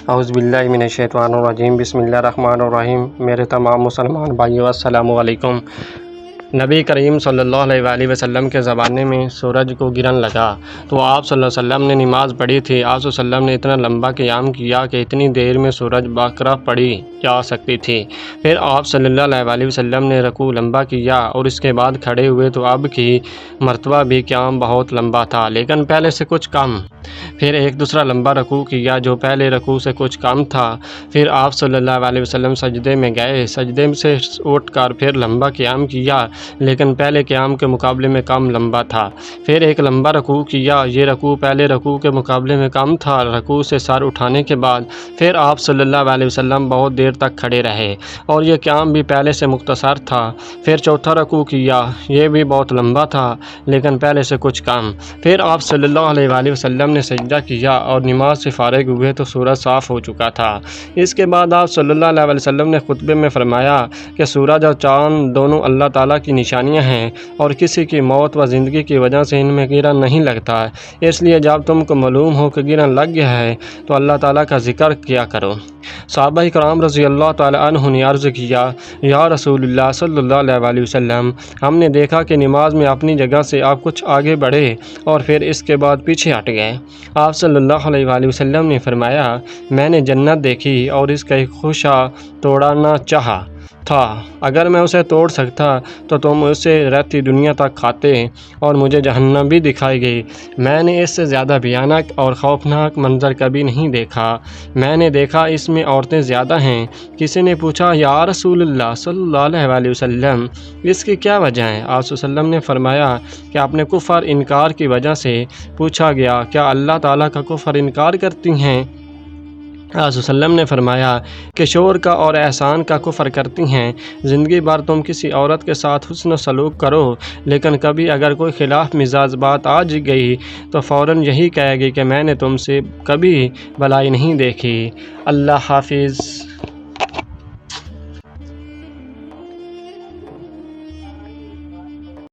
اعوذ باللہ من الشیطان الرجیم، بسم اللہ الرحمن الرحیم۔ میرے تمام مسلمان بھائیو السلام علیکم۔ نبی کریم صلی اللہ علیہ وآلہ وسلم کے زمانے میں سورج کو گرن لگا تو آپ صلی اللہ علیہ وسلم نے نماز پڑھی تھی۔ آپ صلی اللہ علیہ وسلم نے اتنا لمبا قیام کیا کہ اتنی دیر میں سورج باقرہ پڑھی جا سکتی تھی۔ پھر آپ صلی اللہ علیہ وآلہ وسلم نے رکوع لمبا کیا اور اس کے بعد کھڑے ہوئے تو اب کی مرتبہ بھی قیام بہت لمبا تھا لیکن پہلے سے کچھ کم۔ پھر ایک دوسرا لمبا رکوع کیا جو پہلے رکوع سے کچھ کم تھا۔ پھر آپ صلی اللہ علیہ وسلم سجدے میں گئے، سجدے سے اٹھ کر پھر لمبا قیام کیا لیکن پہلے قیام کے مقابلے میں کم لمبا تھا۔ پھر ایک لمبا رکوع کیا، یہ رکوع پہلے رکوع کے مقابلے میں کم تھا۔ رکوع سے سر اٹھانے کے بعد پھر آپ صلی اللہ علیہ وسلم بہت دیر تک کھڑے رہے اور یہ قیام بھی پہلے سے مختصر تھا۔ پھر چوتھا رکوع کیا، یہ بھی بہت لمبا تھا لیکن پہلے سے کچھ کم۔ پھر آپ صلی اللہ علیہ وآلہ وسلم نے سجدہ کیا اور نماز سے فارغ ہوئے تو سورج صاف ہو چکا تھا۔ اس کے بعد آپ صلی اللہ علیہ وسلم نے خطبے میں فرمایا کہ سورج اور چاند دونوں اللہ تعالیٰ کی نشانیاں ہیں اور کسی کی موت و زندگی کی وجہ سے ان میں گرن نہیں لگتا، اس لیے جب تم کو معلوم ہو کہ گرن لگ گیا ہے تو اللہ تعالیٰ کا ذکر کیا کرو۔ صحابہ کرام رضی اللہ تعالیٰ عنہ نے عرض کیا، یا رسول اللہ صلی اللہ علیہ وآلہ وسلم، ہم نے دیکھا کہ نماز میں اپنی جگہ سے آپ کچھ آگے بڑھے اور پھر اس کے بعد پیچھے ہٹ گئے۔ آپ صلی اللہ علیہ وآلہ وسلم نے فرمایا، میں نے جنت دیکھی اور اس کا ایک خوشہ توڑنا چاہا تھا، اگر میں اسے توڑ سکتا تو تم اسے رہتی دنیا تک کھاتے، اور مجھے جہنم بھی دکھائی گئی۔ میں نے اس سے زیادہ بھیانک اور خوفناک منظر کبھی نہیں دیکھا۔ میں نے دیکھا اس میں عورتیں زیادہ ہیں۔ کسی نے پوچھا، یا رسول اللہ صلی اللہ علیہ وآلہ وسلم، اس کی کیا وجہ ہے؟ آپ صلی اللہ علیہ وسلم نے فرمایا کہ اپنے کفر انکار کی وجہ سے۔ پوچھا گیا، کیا اللہ تعالیٰ کا کفر انکار کرتی ہیں؟ آپ صلی اللہ علیہ وسلم نے فرمایا کہ شور کا اور احسان کا کفر کرتی ہیں۔ زندگی بھر تم کسی عورت کے ساتھ حسن و سلوک کرو لیکن کبھی اگر کوئی خلاف مزاج بات آ گئی تو فوراً یہی کہے گی کہ میں نے تم سے کبھی بھلائی نہیں دیکھی۔ اللہ حافظ۔